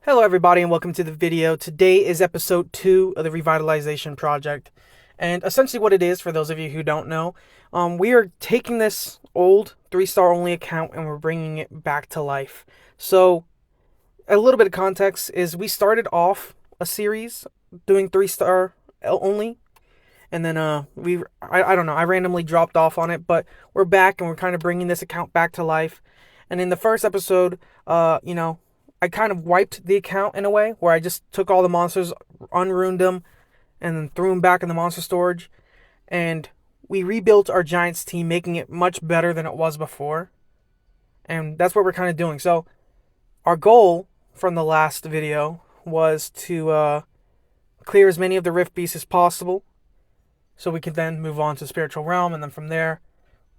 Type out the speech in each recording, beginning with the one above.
Hello everybody and welcome to the video. Today is episode 2 of the Revitalization project. And essentially what it is, for those of you who don't know, we are taking this old 3-star only account and we're bringing it back to life. So a little bit of context is we started off a series doing 3-star only. And then I don't know, I randomly dropped off on it, but we're back and we're kind of bringing this account back to life. And in the first episode, I kind of wiped the account in a way where I just took all the monsters, unruined them, and then threw them back in the monster storage. And we rebuilt our Giants team, making it much better than it was before. And that's what we're kind of doing. So our goal from the last video was to clear as many of the Rift Beasts as possible, so we can then move on to Spiritual Realm, and then from there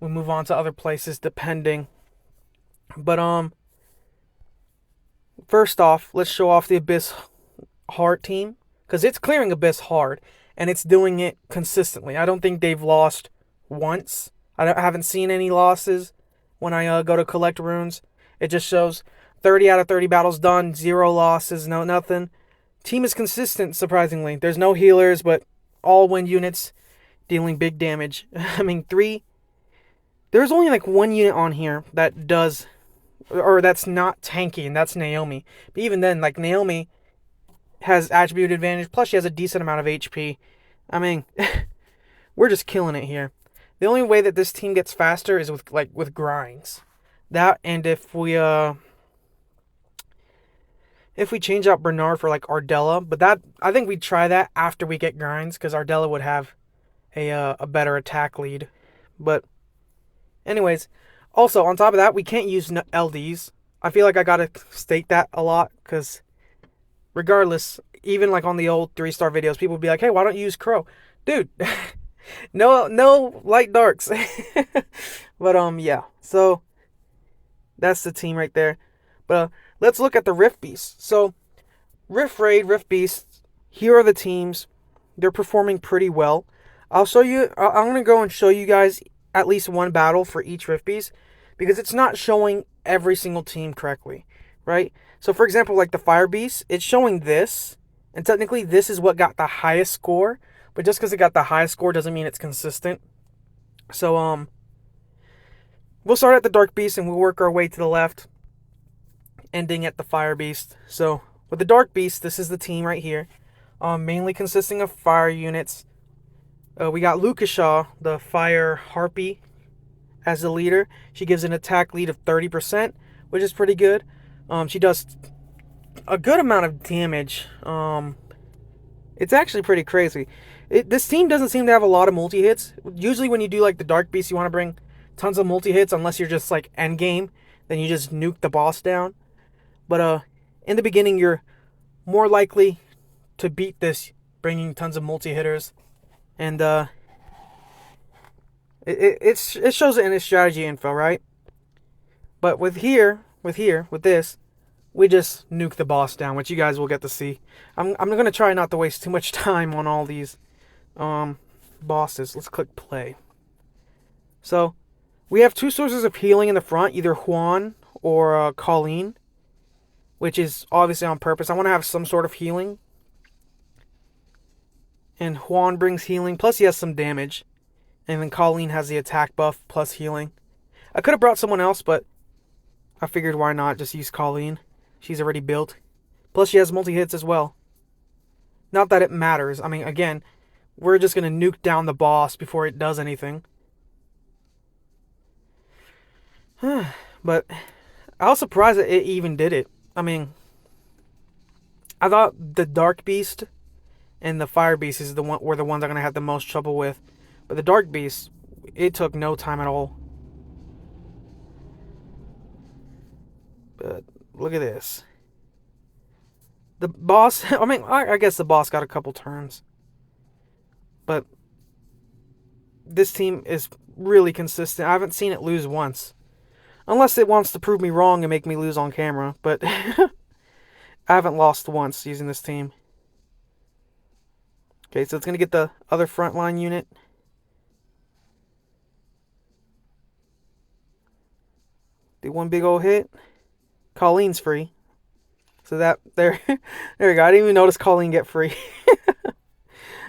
we'll move on to other places depending. But first off, let's show off the Abyss hard team, because it's clearing Abyss hard and it's doing it consistently. I don't think they've lost once. I haven't seen any losses when I go to collect runes. It just shows 30 out of 30 battles done, 0 losses, no nothing. Team is consistent, surprisingly. There's no healers, but all wind units dealing big damage. I mean, there's only like one unit on here that does, or that's not tanky, and that's Naomi. But even then, like, Naomi has attribute advantage, plus she has a decent amount of HP. I mean, we're just killing it here. The only way that this team gets faster is with grinds. That, and if we change out Bernard for like Ardella, but that, I think we'd try that after we get grinds, because Ardella would have a better attack lead. But anyways, also on top of that, we can't use LDs. I feel like I gotta state that a lot, because regardless, even like on the old 3-star videos, people would be like, hey, why don't you use Crow? Dude, no light darks. But yeah, so that's the team right there. But let's look at the Rift Beasts. So Rift Raid, Rift Beasts, here are the teams. They're performing pretty well. I'm going to go and show you guys at least one battle for each Rift Beast, because it's not showing every single team correctly, right? So for example, like the Fire Beast, it's showing this, and technically this is what got the highest score, but just because it got the highest score doesn't mean it's consistent. So we'll start at the Dark Beast and we'll work our way to the left, ending at the Fire Beast. So with the Dark Beast, this is the team right here, mainly consisting of fire units. We got Lukashaw, the Fire Harpy, as the leader. She gives an attack lead of 30%, which is pretty good. She does a good amount of damage. It's actually pretty crazy. This team doesn't seem to have a lot of multi-hits. Usually when you do like the Dark Beast, you want to bring tons of multi-hits, unless you're just like endgame. Then you just nuke the boss down. But in the beginning, you're more likely to beat this bringing tons of multi-hitters. And it shows it in its strategy info, right? But with this, we just nuke the boss down, which you guys will get to see. I'm gonna try not to waste too much time on all these bosses. Let's click play. So we have 2 sources of healing in the front, either Juan or Colleen, which is obviously on purpose. I want to have some sort of healing. And Juan brings healing, plus he has some damage. And then Colleen has the attack buff, plus healing. I could have brought someone else, but I figured why not just use Colleen. She's already built. Plus she has multi-hits as well. Not that it matters. I mean, again, we're just going to nuke down the boss before it does anything. But I was surprised that it even did it. I mean, I thought the Dark Beast and the Fire Beast were the ones I'm going to have the most trouble with. But the Dark Beast, it took no time at all. But look at this. The boss, I mean, I guess the boss got a couple turns. But this team is really consistent. I haven't seen it lose once. Unless it wants to prove me wrong and make me lose on camera. But I haven't lost once using this team. Okay, so it's going to get the other frontline unit. Do one big old hit. Colleen's free. So that there, there we go. I didn't even notice Colleen get free,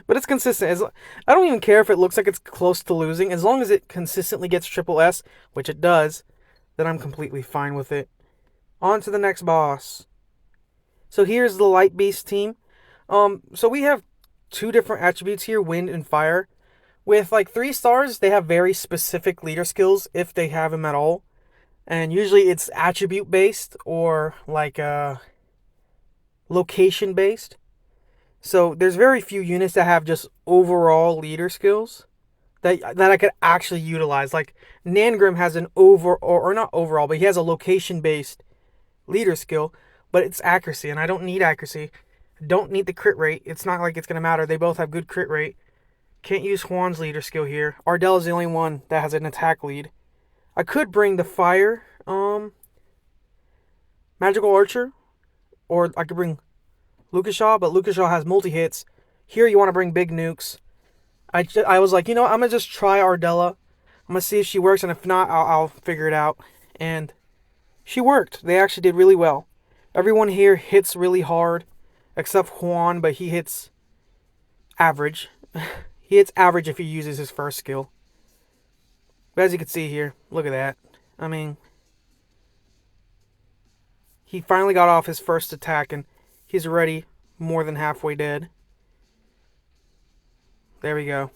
but it's consistent. I don't even care if it looks like it's close to losing, as long as it consistently gets triple S, which it does. Then I'm completely fine with it. On to the next boss. So here's the Light Beast team. So we have two different attributes here, wind and fire. With like 3 stars, they have very specific leader skills if they have them at all. And usually it's attribute based or like location based. So there's very few units that have just overall leader skills that I could actually utilize. Like Nangrim has an or not overall, but he has a location based leader skill, but it's accuracy, and I don't need accuracy. Don't need the crit rate. It's not like it's gonna matter. They both have good crit rate. Can't use Juan's leader skill here. Ardell is the only one that has an attack lead. I could bring the fire, magical archer, or I could bring Lucashaw, but Lucashaw has multi-hits. Here you want to bring big nukes. I was like, I'm going to just try Ardella. I'm going to see if she works, and if not, I'll figure it out. And she worked. They actually did really well. Everyone here hits really hard, except Juan, but he hits average. He hits average if he uses his first skill. But as you can see here, look at that. I mean, he finally got off his first attack, and he's already more than halfway dead. There we go.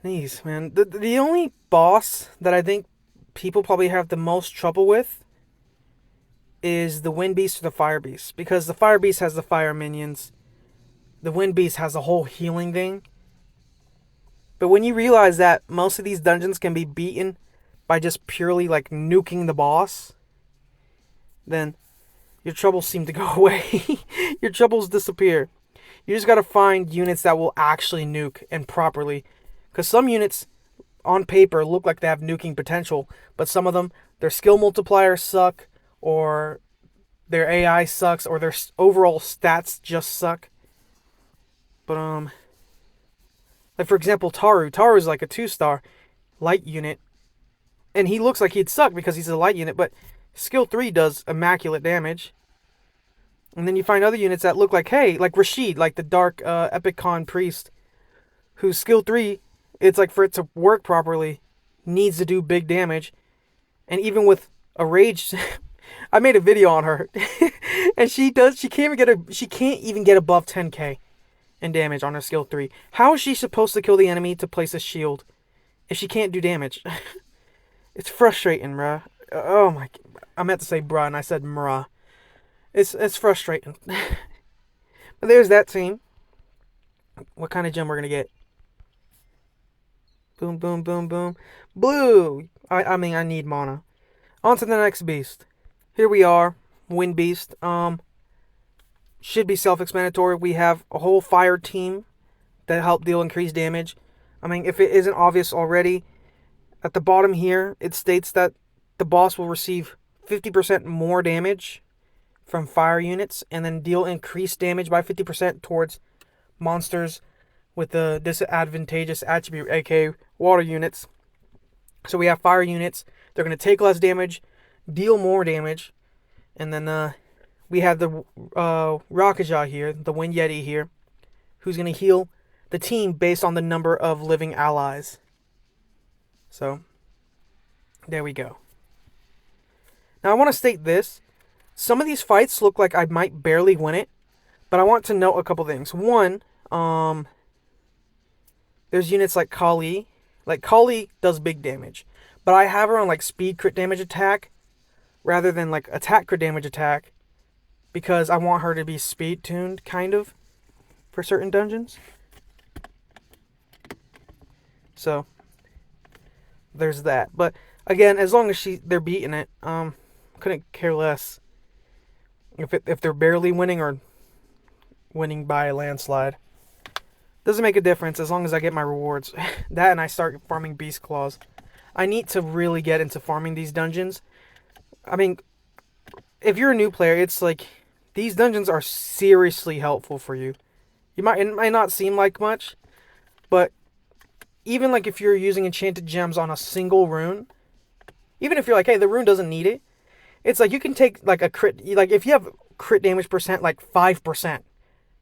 These, man. The only boss that I think people probably have the most trouble with is the Wind Beast or the Fire Beast. Because the Fire Beast has the fire minions. The Wind Beast has the whole healing thing. But when you realize that most of these dungeons can be beaten by just purely like nuking the boss, then your troubles seem to go away. Your troubles disappear. You just gotta find units that will actually nuke and properly. Because some units on paper look like they have nuking potential, but some of them, their skill multipliers suck, or their AI sucks, or their overall stats just suck. But like for example, Taru. Taru is like a 2-star light unit, and he looks like he'd suck because he's a light unit, but skill 3 does immaculate damage. And then you find other units that look like, hey, like Rashid, like the Dark Epicon Priest, whose skill 3, it's like for it to work properly, needs to do big damage. And even with a rage, I made a video on her, and she can't even get above 10k in damage on her skill 3. How is she supposed to kill the enemy to place a shield if she can't do damage? It's frustrating, bruh. Oh my, I meant to say bruh, and I said mrah. It's frustrating. But there's that team. What kind of gem we're gonna get? Boom, boom, boom, boom. Blue! I mean, I need mana. On to the next beast. Here we are. Wind Beast. Should be self-explanatory. We have a whole fire team that help deal increased damage. I mean, if it isn't obvious already, at the bottom here, it states that the boss will receive 50% more damage from fire units, and then deal increased damage by 50% towards monsters with the disadvantageous attribute, aka water units. So we have fire units. They're going to take less damage, deal more damage, and then we have the Rakaja here, the Wind Yeti here, who's going to heal the team based on the number of living allies. So, there we go. Now I want to state this. Some of these fights look like I might barely win it, but I want to note a couple things. One, there's units like Kali. Like, Kali does big damage, but I have her on, like, speed crit damage attack rather than, like, attack crit damage attack because I want her to be speed tuned, kind of, for certain dungeons. So, there's that. But, again, as long as they're beating it, couldn't care less if they're barely winning or winning by a landslide. Doesn't make a difference as long as I get my rewards. That and I start farming Beast Claws. I need to really get into farming these dungeons. I mean, if you're a new player, it's like, these dungeons are seriously helpful for you. It might not seem like much, but even like if you're using enchanted gems on a single rune, even if you're like, hey, the rune doesn't need it, It's like you can take like a crit, like if you have crit damage percent like 5%,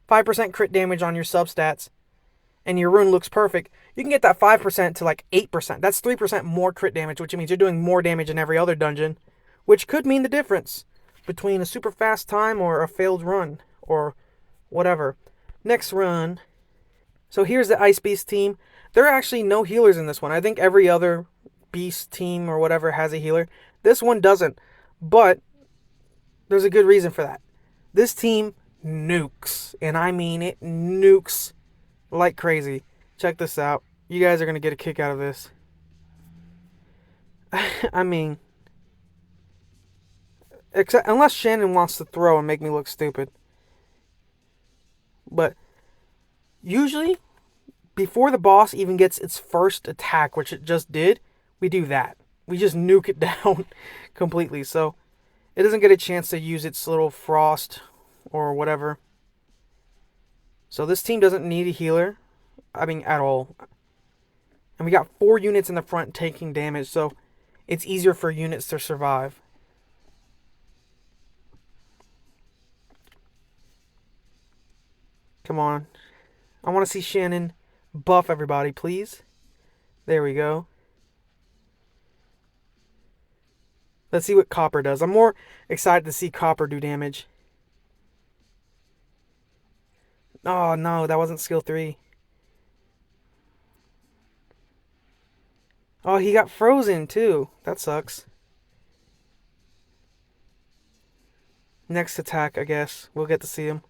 5% crit damage on your substats, and your rune looks perfect, you can get that 5% to like 8%. That's 3% more crit damage, which means you're doing more damage in every other dungeon, which could mean the difference between a super fast time or a failed run or whatever. Next run. So here's the Ice Beast team. There are actually no healers in this one. I think every other Beast team or whatever has a healer. This one doesn't. But there's a good reason for that. This team nukes. And I mean it nukes like crazy. Check this out. You guys are going to get a kick out of this. I mean, unless Shannon wants to throw and make me look stupid. But usually, before the boss even gets its first attack, which it just did, we do that. We just nuke it down completely. So it doesn't get a chance to use its little frost or whatever. So this team doesn't need a healer. I mean, at all. And we got 4 units in the front taking damage, so it's easier for units to survive. Come on. I want to see Shannon buff everybody, please. There we go. Let's see what Copper does. I'm more excited to see Copper do damage. Oh, no, that wasn't skill 3. Oh, he got frozen, too. That sucks. Next attack, I guess. We'll get to see him.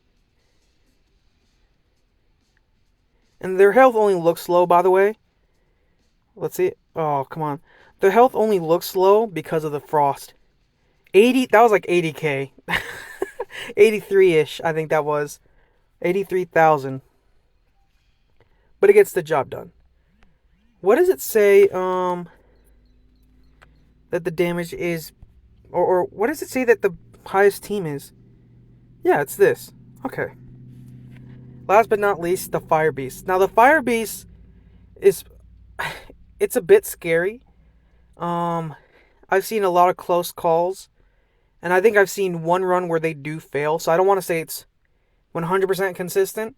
And their health only looks low, by the way. Let's see. Oh, come on. Their health only looks low because of the frost. 80, that was like 80k. 83-ish, I think that was. 83,000. But it gets the job done. What does it say, that the damage is... Or what does it say that the highest team is? Yeah, it's this. Okay. Last but not least, the Fire Beast. Now, the Fire Beast is... It's a bit scary. I've seen a lot of close calls. And I think I've seen one run where they do fail. So I don't want to say it's 100% consistent.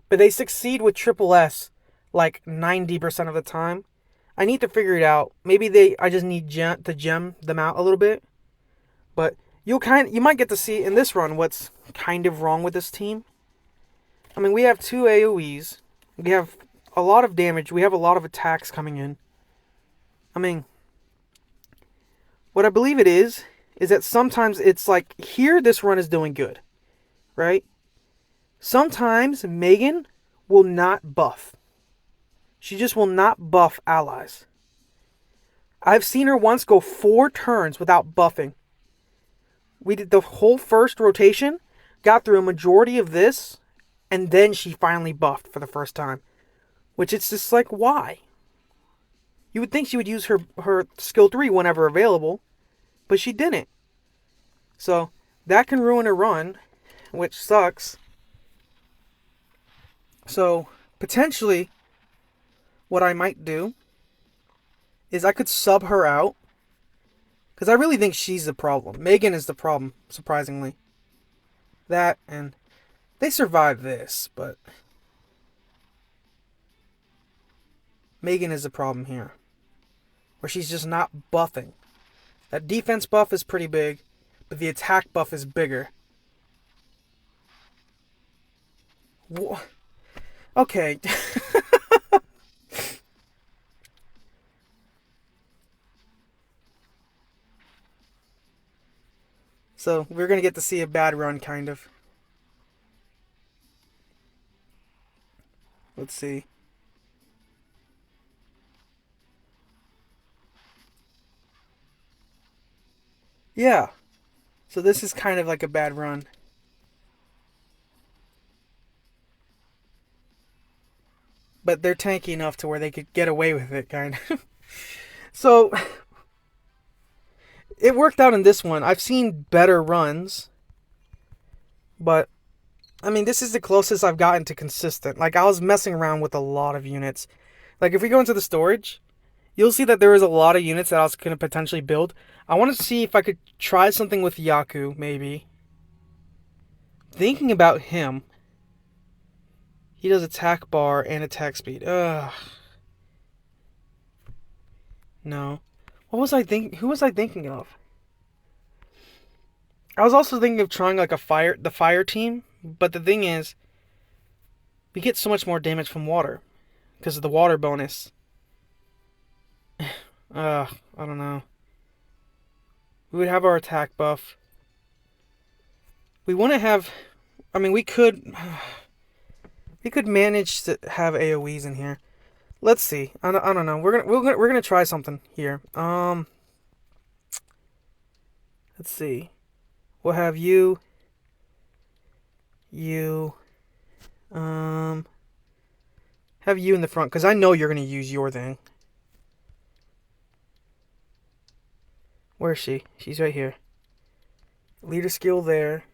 But they succeed with Triple S like 90% of the time. I need to figure it out. Maybe I just need to gem them out a little bit. But you might get to see in this run what's kind of wrong with this team. I mean, we have 2 AoEs. We have a lot of damage. We have a lot of attacks coming in. I mean, what I believe it is that sometimes it's like, here this run is doing good, right? Sometimes Megan will not buff. She just will not buff allies. I've seen her once go 4 turns without buffing. We did the whole first rotation, got through a majority of this, and then she finally buffed for the first time. Which it's just like, why? You would think she would use her skill 3 whenever available, but she didn't. So, that can ruin a run, which sucks. So, potentially, what I might do is I could sub her out. Because I really think she's the problem. Megan is the problem, surprisingly. That, and they survived this, but Megan is the problem here. Where she's just not buffing. That defense buff is pretty big, but the attack buff is bigger. Okay. So, we're going to get to see a bad run, kind of. Let's see. Yeah. So this is kind of like a bad run. But they're tanky enough to where they could get away with it, kind of. So, it worked out in this one. I've seen better runs. But, I mean, this is the closest I've gotten to consistent. Like, I was messing around with a lot of units. Like, if we go into the storage, you'll see that there is a lot of units that I was going to potentially build. I want to see if I could try something with Yaku, maybe. Thinking about him, he does attack bar and attack speed. Ugh. No. What was I thinking? Who was I thinking of? I was also thinking of trying like the fire team, but the thing is, we get so much more damage from water because of the water bonus. I don't know. We would have our attack buff. We want to have. I mean, we could manage to have AOE's in here. Let's see. I don't know. We're gonna try something here. Let's see. We'll have you. Have you in the front because I know you're gonna use your thing. Where is she? She's right here. Leader skill there.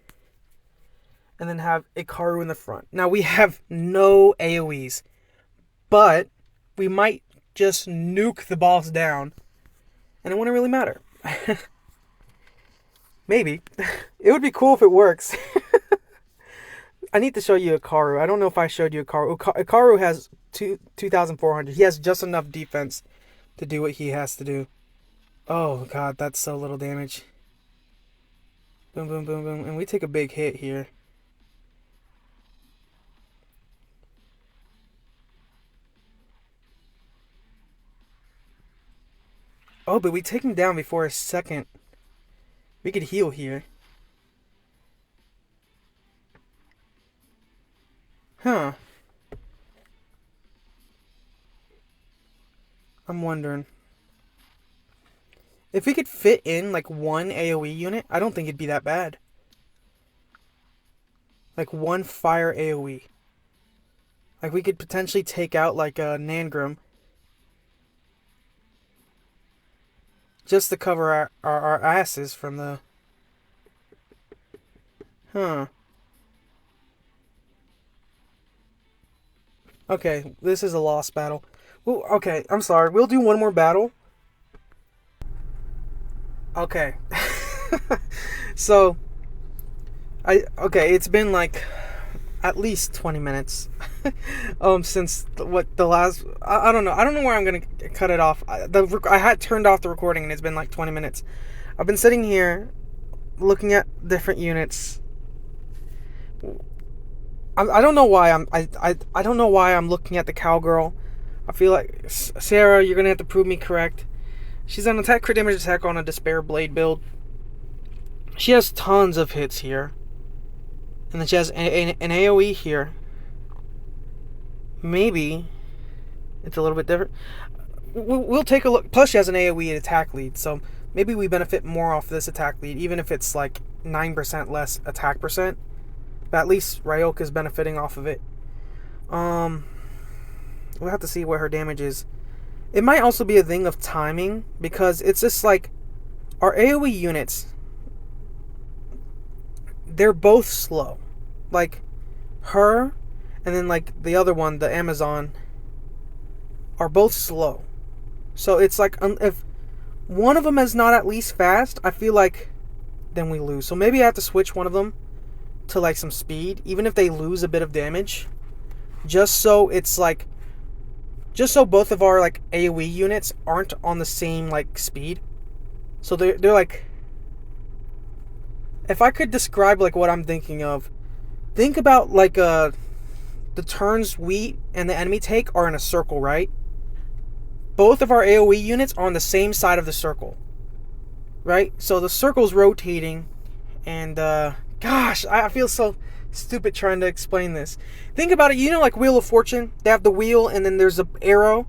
And then have Ikaru in the front. Now we have no AoEs. But we might just nuke the boss down. And it wouldn't really matter. Maybe. It would be cool if it works. I need to show you Ikaru. I don't know if I showed you Ikaru. Ikaru has 2,400. He has just enough defense to do what he has to do. Oh, God, that's so little damage. Boom, boom, boom, boom. And we take a big hit here. Oh, but we take him down before a second. We could heal here. Huh. I'm wondering. If we could fit in like one AoE unit, I don't think it'd be that bad. Like one fire AoE. Like we could potentially take out like a Nangrim. Just to cover our asses from the... Huh. Okay, this is a lost battle. Well, okay, I'm sorry. We'll do one more battle. Okay. So, it's been like at least 20 minutes since the last I don't know where I'm gonna cut it off. I had turned off the recording and it's been like 20 minutes. I've been sitting here looking at different units. I don't know why I don't know why I'm looking at the cowgirl. I feel like Sarah, you're gonna have to prove me correct. She's an attack crit damage attack on a Despair Blade build. She has tons of hits here. And then she has an AoE here. Maybe it's a little bit different. We'll take a look. Plus she has an AoE and attack lead. So maybe we benefit more off this attack lead. Even if it's like 9% less attack percent. But at least Ryoka's benefiting off of it. We'll have to see what her damage is. It might also be a thing of timing, because it's just like our AoE units, they're both slow. Like her and then like the other one, the Amazon, are both slow. So it's like if one of them is not at least fast, I feel like then we lose. So maybe I have to switch one of them to like some speed, even if they lose a bit of damage, just so it's like, just so both of our like AoE units aren't on the same like speed. So they're like, if I could describe like what I'm thinking of, think about like the turns we and the enemy take are in a circle, right? Both of our AoE units are on the same side of the circle, right? So the circle's rotating, and gosh, I feel so stupid trying to explain this. Think about it, you know, like Wheel of Fortune, they have the wheel and then there's an arrow.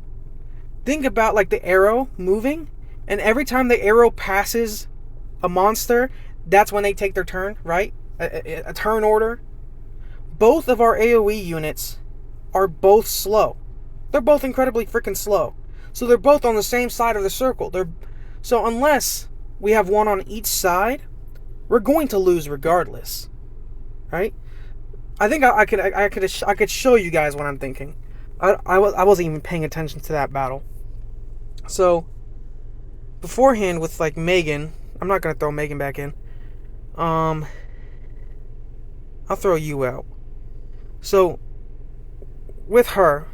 Think about like the arrow moving, and every time the arrow passes a monster, that's when they take their turn, right? A turn order. Both of our AoE units are both slow. They're both incredibly freaking slow. So they're both on the same side of the circle. So unless we have one on each side, we're going to lose regardless, right? I think I could show you guys what I'm thinking. I wasn't even paying attention to that battle. So beforehand with like Megan, I'm not gonna throw Megan back in. I'll throw you out. So with her,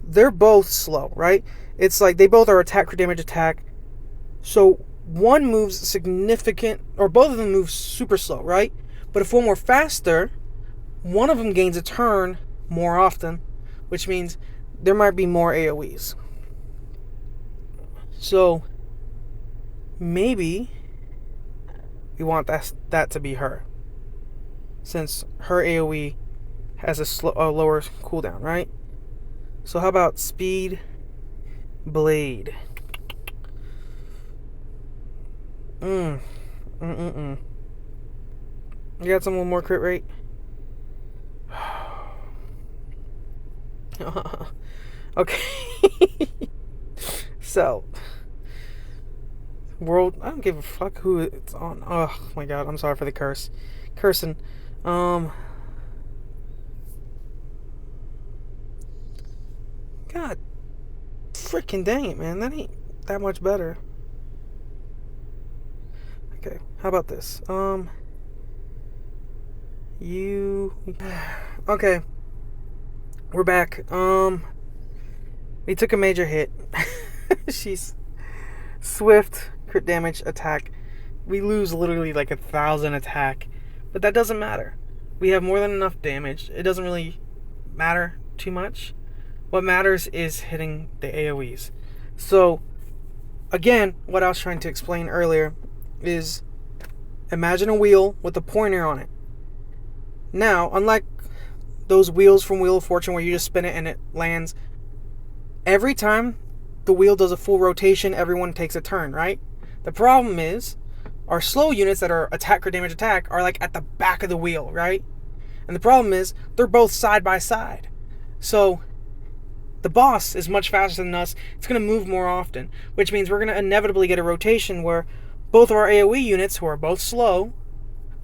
they're both slow, right? It's like they both are attack, crit damage, attack. So one moves significant, or both of them move super slow, right? But if one were faster, one of them gains a turn more often, which means there might be more AoEs. So maybe we want that to be her, since her AoE has a lower cooldown, right? So how about Speed Blade? You got some more crit rate? Okay. So, I don't give a fuck who it's on. Oh my god, I'm sorry for the cursing. God freaking dang it, man, that ain't that much better. Okay, how about this? Okay, we're back. We took a major hit. She's swift, crit damage, attack. We lose literally like 1,000 attack, but that doesn't matter. We have more than enough damage. It doesn't really matter too much. What matters is hitting the AoEs. So, again, what I was trying to explain earlier is imagine a wheel with a pointer on it. Now, unlike those wheels from Wheel of Fortune where you just spin it and it lands, every time the wheel does a full rotation, everyone takes a turn, right? The problem is, our slow units that are attack or damage attack are like at the back of the wheel, right? And the problem is, they're both side by side. So, the boss is much faster than us. It's going to move more often, which means we're going to inevitably get a rotation where both of our AoE units, who are both slow,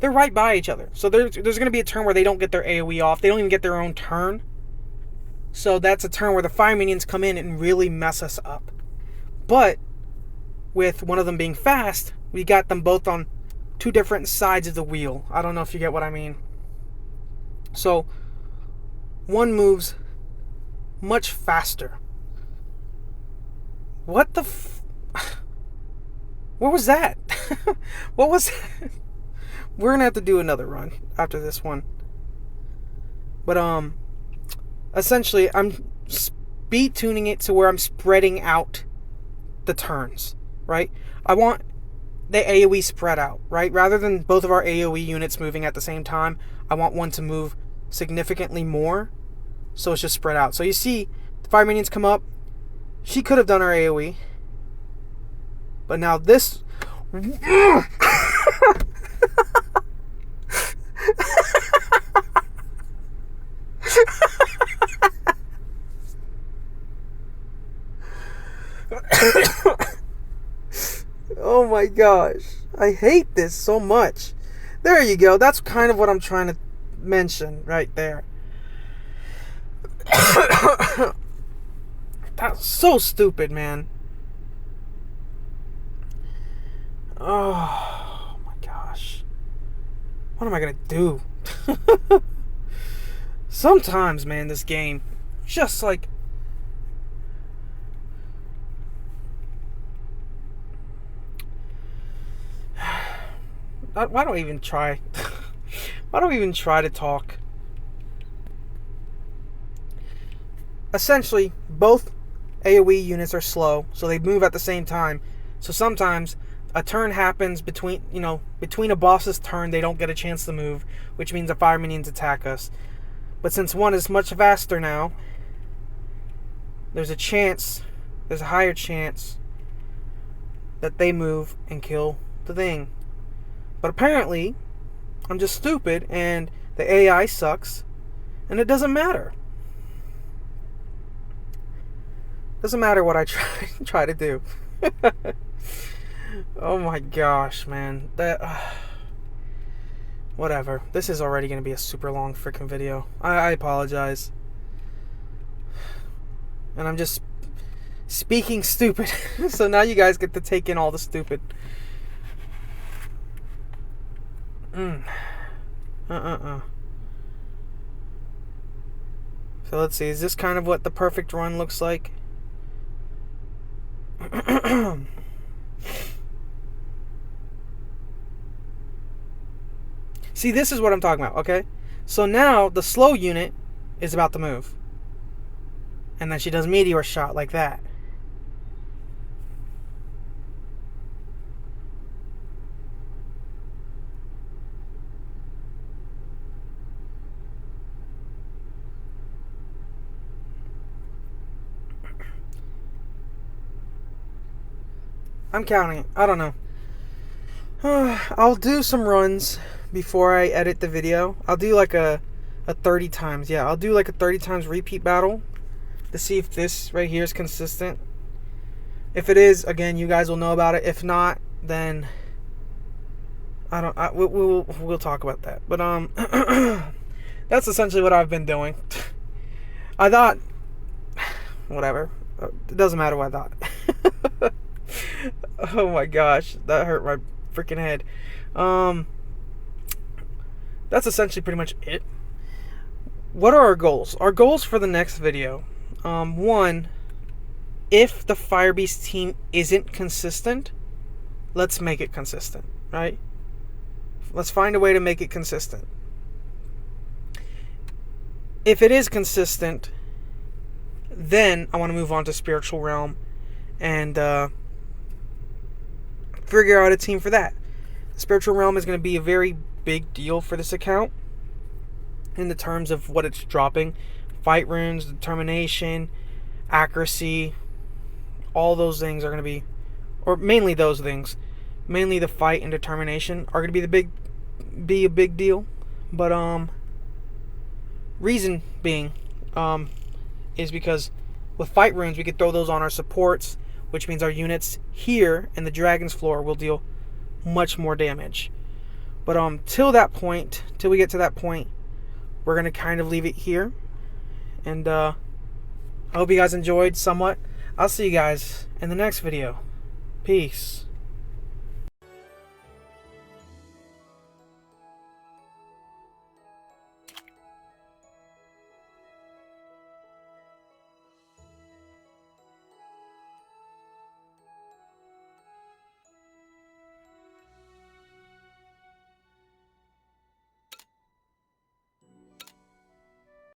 they're right by each other. So there's going to be a turn where they don't get their AoE off. They don't even get their own turn. So that's a turn where the fire minions come in and really mess us up. But with one of them being fast, we got them both on two different sides of the wheel. I don't know if you get what I mean. So one moves much faster. What the what was that? What was that? We're gonna have to do another run after this one. But essentially I'm speed tuning it to where I'm spreading out the turns, right? I want the AoE spread out, right? Rather than both of our AoE units moving at the same time, I want one to move significantly more, so it's just spread out. So you see the fire minions come up. She could have done her AoE, but now this oh my gosh, I hate this so much. There you go. That's kind of what I'm trying to mention right there. That's so stupid, man. Oh my gosh. What am I gonna do? Sometimes, man, this game just like why don't I even try? Why don't we even try to talk? Essentially, both AoE units are slow, so they move at the same time. So sometimes a turn happens between a boss's turn, they don't get a chance to move, which means the fire minions attack us. But since one is much faster now, there's a higher chance that they move and kill the thing. But apparently, I'm just stupid and the AI sucks, and it doesn't matter. Doesn't matter what I try to do. Oh my gosh, man. Whatever. This is already going to be a super long freaking video. I apologize. And I'm just speaking stupid. So now you guys get to take in all the stupid. So let's see, is this kind of what the perfect run looks like? See, this is what I'm talking about, okay? So now the slow unit is about to move. And then she does meteor shot like that. I'm counting it. I don't know. I'll do some runs before I edit the video. I'll do like a 30 times. Yeah, I'll do like a 30 times repeat battle to see if this right here is consistent. If it is, again, you guys will know about it. If not, then we'll talk about that. But that's essentially what I've been doing. I thought, whatever. It doesn't matter what I thought. Oh my gosh, that hurt my freaking head. That's essentially pretty much it. What are our goals? Our goals for the next video. One, if the Fire Beast team isn't consistent, let's make it consistent, right? Let's find a way to make it consistent. If it is consistent, then I want to move on to Spiritual Realm and figure out a team for that. Spiritual Realm is going to be a very big deal for this account in the terms of what it's dropping. Fight runes, determination, accuracy, all those things are going to be, or mainly those things, mainly the fight and determination are going to be a big deal. But reason being is because with fight runes we could throw those on our supports, which means our units here in the Dragon's Floor will deal much more damage. But till we get to that point, we're going to kind of leave it here. And I hope you guys enjoyed somewhat. I'll see you guys in the next video. Peace.